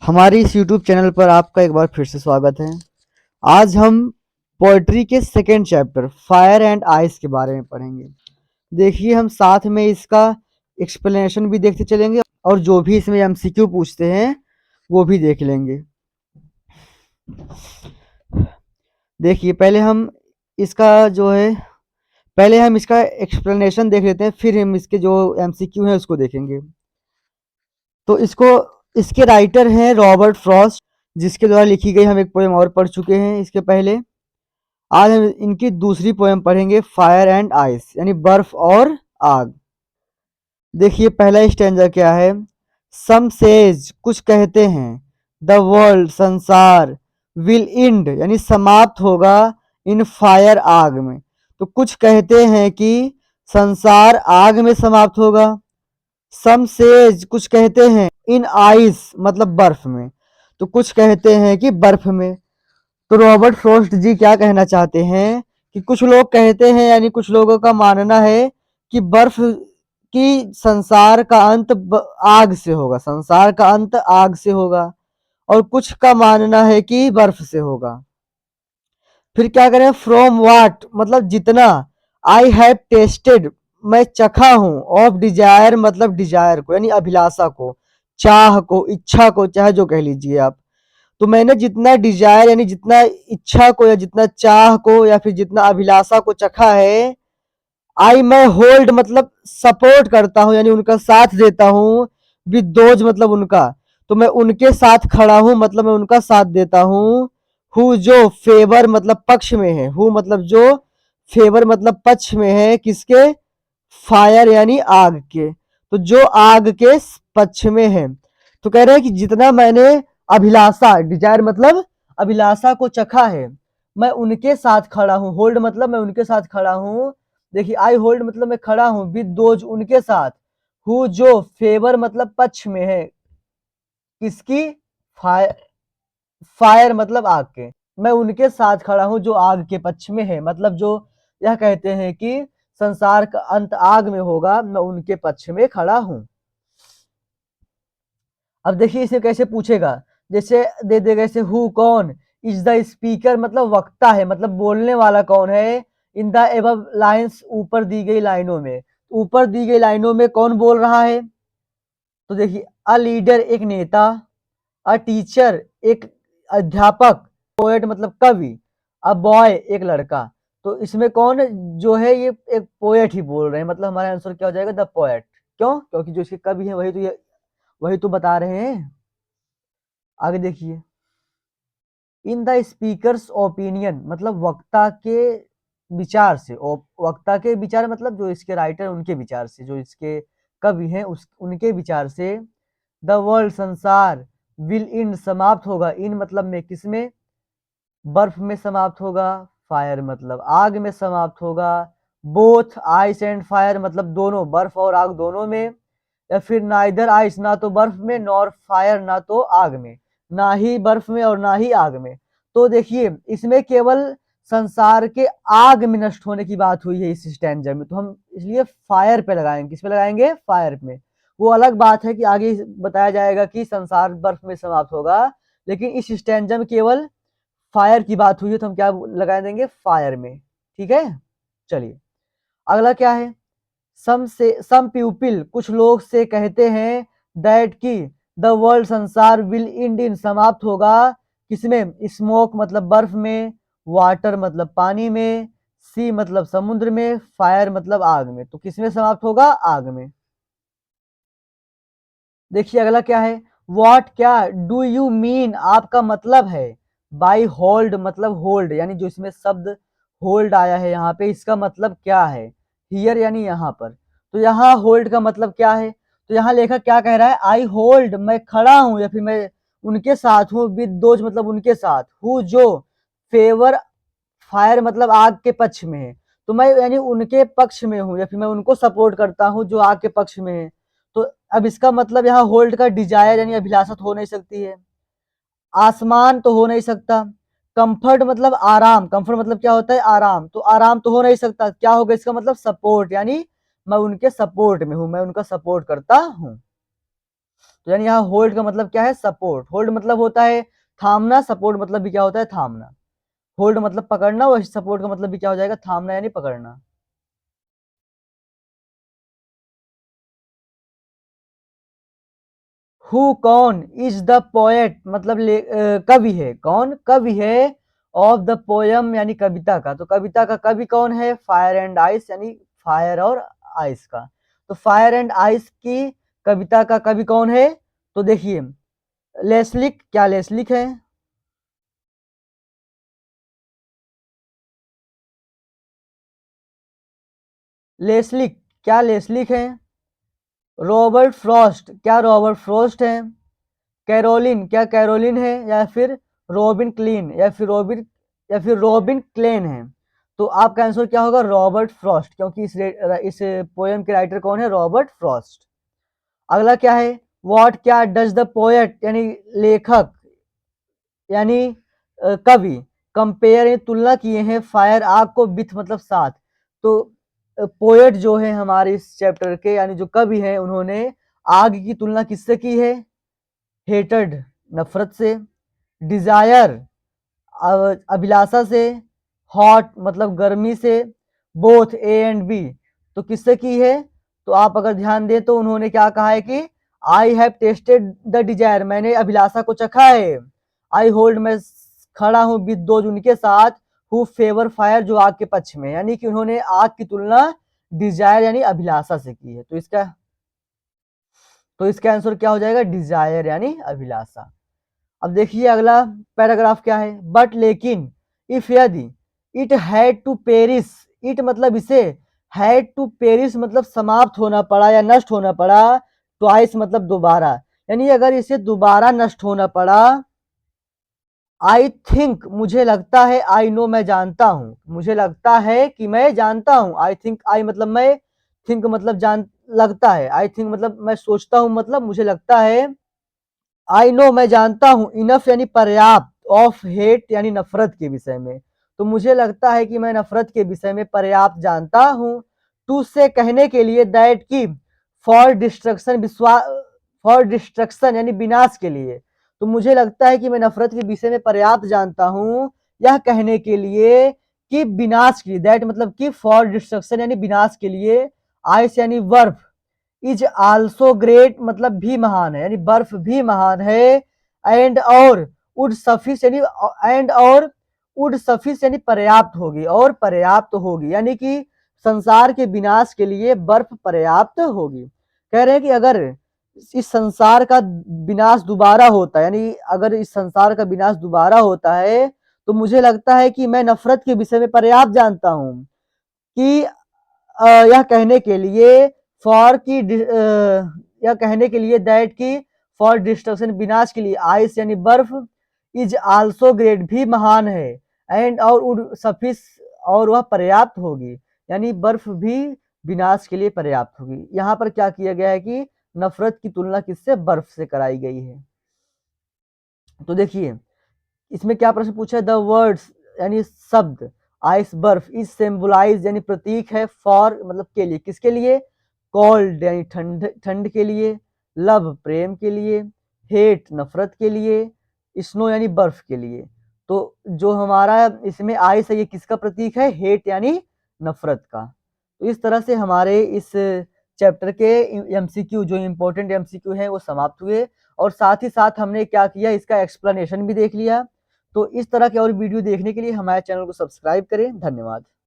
हमारे इस YouTube channel पर आपका एक बार फिर से स्वागत है। आज हम पोएट्री के second chapter fire and ice के बारे में पढ़ेंगे। देखिए, हम साथ में इसका एक्सप्लेनेशन भी देखते चलेंगे और जो भी इसमें एमसीक्यू पूछते हैं वो भी देख लेंगे। देखिए, पहले हम इसका एक्सप्लेनेशन देख लेते हैं, फिर हम इसके जो एमसीक्यू हैं उसको देखेंगे। तो इसके राइटर हैं रॉबर्ट फ्रॉस्ट, जिसके द्वारा लिखी गई हम एक पोएम और पढ़ चुके हैं इसके पहले। आज हम इनकी दूसरी पोएम पढ़ेंगे, फायर एंड आइस यानी बर्फ और आग। देखिए, पहला स्टैंजा क्या है। सम सेज, कुछ कहते हैं, द वर्ल्ड, संसार, विल इंड यानी समाप्त होगा, इन फायर, आग में। तो कुछ कहते हैं कि संसार आग में समाप्त होगा। सम सेज, कुछ कहते हैं, इन आइस मतलब बर्फ में। तो कुछ कहते हैं कि बर्फ में। तो रॉबर्ट फ्रॉस्ट जी क्या कहना चाहते हैं कि कुछ लोग कहते हैं यानी कुछ लोगों का मानना है कि बर्फ की संसार का अंत आग से होगा, संसार का अंत आग से होगा, और कुछ का मानना है कि बर्फ से होगा। फिर क्या करें, फ्रॉम वाट मतलब जितना, आई हैव टेस्टेड मैं चखा हूं, ऑफ डिजायर मतलब डिजायर को यानी अभिलाषा को, चाह को, इच्छा को, चाहे जो कह लीजिए आप। तो मैंने जितना डिजायर यानी जितना इच्छा को या जितना चाह को या फिर जितना अभिलाषा को चखा है, आई मैं होल्ड मतलब सपोर्ट करता हूं यानी उनका साथ देता हूं, विद दोज मतलब उनका। तो मैं उनके साथ खड़ा हूं मतलब मैं उनका साथ देता हूं। हु जो, फेवर मतलब पक्ष में है, हु मतलब जो, फेवर मतलब पक्ष में है, किसके, फायर यानी आग के। तो जो आग के पक्ष में है। तो कह रहे हैं कि जितना मैंने अभिलाषा, डिजायर मतलब अभिलाषा को चखा है, मैं उनके साथ खड़ा हूं। होल्ड मतलब मैं उनके साथ खड़ा हूं। देखिए, आई होल्ड मतलब मैं खड़ा हूं, विद दोज उनके साथ, हु जो, फेवर मतलब पक्ष में है, किसकी, फायर, फायर मतलब आग के। मैं उनके साथ खड़ा हूं जो आग के पक्ष में है, मतलब जो यह कहते हैं कि संसार का अंत आग में होगा, मैं उनके पक्ष में खड़ा हूं। अब देखिए इसे कैसे पूछेगा, जैसे दे देगा इसे, हु कौन, इज द स्पीकर मतलब वक्ता है, मतलब बोलने वाला कौन है, इन द एबव लाइन्स ऊपर दी गई लाइनों में। ऊपर दी गई लाइनों में कौन बोल रहा है। तो देखिए, अ लीडर एक नेता, अ टीचर एक अध्यापक, पोएट मतलब कवि, अ बॉय एक लड़का। तो इसमें कौन जो है, ये एक पोएट ही बोल रहे हैं, मतलब हमारा आंसर क्या हो जाएगा, द पोएट। क्यों, क्योंकि जो इसके कवि है वही तो बता रहे हैं। आगे देखिए, इन द स्पीकर्स ओपिनियन मतलब वक्ता के विचार से, वक्ता के विचार मतलब जो इसके राइटर उनके विचार से, जो इसके कवि हैं उस उनके विचार से, द वर्ल्ड संसार, विल इंड समाप्त होगा, इन मतलब में किसमें, बर्फ में समाप्त होगा, फायर मतलब आग में समाप्त होगा, बोथ आइस एंड फायर मतलब दोनों, बर्फ और आग दोनों में, या फिर नाइदर आइस ना तो बर्फ में, नॉर फायर ना तो आग में, ना ही बर्फ में और ना ही आग में। तो देखिए, इसमें केवल संसार के आग में नष्ट होने की बात हुई है इस स्टैंजा में, तो हम इसलिए फायर पे लगाएंगे। किस पे लगाएंगे, फायर में। वो अलग बात है कि आगे बताया जाएगा कि संसार बर्फ में समाप्त होगा, लेकिन इस स्टैंजा में केवल फायर की बात हुई है, तो हम क्या लगा देंगे, फायर में। ठीक है, चलिए अगला क्या है। सम पीपल कुछ लोग से कहते हैं, दैट की, द वर्ल्ड संसार विल इंड इन समाप्त होगा, किसमें, स्मोक मतलब बर्फ में, वाटर मतलब पानी में, सी मतलब समुद्र में, फायर मतलब आग में। तो किसमें समाप्त होगा, आग में। देखिए अगला क्या है, व्हाट क्या, डू यू मीन आपका मतलब है, बाई होल्ड मतलब होल्ड यानी जो इसमें शब्द होल्ड आया है यहाँ पे, इसका मतलब क्या है, हियर यानी यहाँ पर। तो यहाँ होल्ड का मतलब क्या है, तो यहाँ लेखक क्या कह रहा है, आई होल्ड मैं खड़ा हूं या फिर मैं उनके साथ हूँ, विद दोज मतलब उनके साथ, हु जो, फेवर फायर मतलब आग के पक्ष में है। तो मैं यानी उनके पक्ष में हूँ या फिर मैं उनको सपोर्ट करता हूँ जो आग के पक्ष में है। तो अब इसका मतलब यहाँ होल्ड का डिजायर यानी अभिलाषा तो हो नहीं सकती है, आसमान तो हो नहीं सकता, कंफर्ट मतलब आराम, कंफर्ट मतलब क्या होता है, आराम, तो आराम तो हो नहीं सकता। क्या होगा इसका मतलब, सपोर्ट यानी मैं उनके सपोर्ट में हूं, मैं उनका सपोर्ट करता हूं। तो यानी यहाँ होल्ड का मतलब क्या है, सपोर्ट। होल्ड मतलब होता है थामना, सपोर्ट मतलब भी क्या होता है, थामना। होल्ड मतलब पकड़ना और सपोर्ट का मतलब भी क्या हो जाएगा, थामना यानी पकड़ना। हु कौन, इज द पोएट मतलब कवि है, कौन कवि है, ऑफ द पोयम यानी कविता का। तो कविता का कवि कौन है, फायर एंड आइस यानी फायर और आइस का। तो फायर एंड आइस की कविता का कवि कौन है, तो देखिए लेस्लिक, क्या लेस्लिक है, लेस्लिक, क्या लेस्लिक है। रॉबर्ट फ्रॉस्ट, क्या रॉबर्ट फ्रॉस्ट है। कैरोलिन, क्या कैरोलिन है, या फिर रॉबिन क्लीन, या फिर रॉबिन क्लेन है। तो आपका आंसर क्या होगा, रॉबर्ट फ्रॉस्ट, क्योंकि इस पोएम के राइटर कौन है, रॉबर्ट फ्रॉस्ट। अगला क्या है, व्हाट, क्या डज द पोएट यानी लेखक यानी कवि, कंपेयर यानी तुलना किए हैं, फायर आग को विथ मतलब साथ। तो पोएट जो है हमारे इस चैप्टर के यानी जो कवि हैं, उन्होंने आग की तुलना किससे की है, हेटेड नफरत से, डिजायर अभिलाषा से, हॉट मतलब गर्मी से, बोथ ए एंड बी तो किससे की है। तो आप अगर ध्यान दें तो उन्होंने क्या कहा है कि I have tested the desire, मैंने अभिलाषा को चखा है। आई होल्ड, मैं खड़ा हूं विद दोज उनके साथ, हु फेवर फायर जो आग के पक्ष में, यानी कि उन्होंने आग की तुलना डिजायर यानी अभिलाषा से की है। तो इसका आंसर क्या हो जाएगा, डिजायर यानी अभिलाषा। अब देखिए अगला पैराग्राफ क्या है, बट लेकिन, इफ यदि, it had to perish, it मतलब इसे, हैड टू पेरिस मतलब समाप्त होना पड़ा या नष्ट होना पड़ा, ट्वाइस मतलब दोबारा, यानी अगर इसे दोबारा नष्ट होना पड़ा, आई थिंक मुझे लगता है, आई नो मैं जानता हूं, मुझे लगता है कि मैं जानता हूं, आई थिंक, आई मतलब मैं, थिंक मतलब जान, लगता है, आई थिंक मतलब मैं सोचता हूं, मतलब मुझे लगता है, आई नो मैं जानता हूं, इनफ यानी पर्याप्त, ऑफ हेट यानी नफरत के विषय में। तो मुझे लगता है कि मैं नफरत के विषय में पर्याप्त जानता हूं, टू से कहने के लिए, दैट की, फॉर डिस्ट्रक्शन फॉर डिस्ट्रक्शन यानी विनाश के लिए। तो मुझे लगता है कि मैं नफरत के विषय में पर्याप्त जानता हूं, यह कहने के लिए कि विनाश की, दैट मतलब कि फॉर डिस्ट्रक्शन यानी विनाश के लिए, आइस यानी बर्फ, इज आल्सो ग्रेट मतलब भी महान है, यानी बर्फ भी महान है, एंड और वुड सफिस यानी, एंड और वुड सफिस यानी पर्याप्त होगी, और पर्याप्त होगी, यानी कि संसार के विनाश के लिए बर्फ पर्याप्त होगी। कह रहे हैं कि अगर इस संसार का विनाश दोबारा होता है, यानी अगर इस संसार का विनाश दोबारा होता है, तो मुझे लगता है कि मैं नफरत के विषय में पर्याप्त जानता हूं कि यह कहने के लिए, फॉर की यह कहने के लिए, दैट की, फॉर डिस्ट्रक्शन विनाश के लिए, आइस यानी बर्फ, इज आल्सो ग्रेट भी महान है, एंड और वुड सफिस और वह पर्याप्त होगी, यानी बर्फ भी विनाश के लिए पर्याप्त होगी। यहाँ पर क्या किया गया है कि नफरत की तुलना किससे, बर्फ से कराई गई है। तो देखिए इसमें क्या प्रश्न पूछा है, द वर्ड्स यानी शब्द, आइस बर्फ, इज सिंबलाइज यानी प्रतीक है, फॉर मतलब के लिए, किसके लिए, कोल्ड यानी ठंड, ठंड के लिए, लव प्रेम के लिए, हेट नफरत के लिए, स्नो यानी बर्फ के लिए। तो जो हमारा इसमें आइस है, ये किसका प्रतीक है, हेट यानी नफरत का। तो इस तरह से हमारे इस चैप्टर के एमसीक्यू जो इम्पोर्टेंट एमसीक्यू है वो समाप्त हुए, और साथ ही साथ हमने क्या किया, इसका एक्सप्लेनेशन भी देख लिया। तो इस तरह के और वीडियो देखने के लिए हमारे चैनल को सब्सक्राइब करें। धन्यवाद।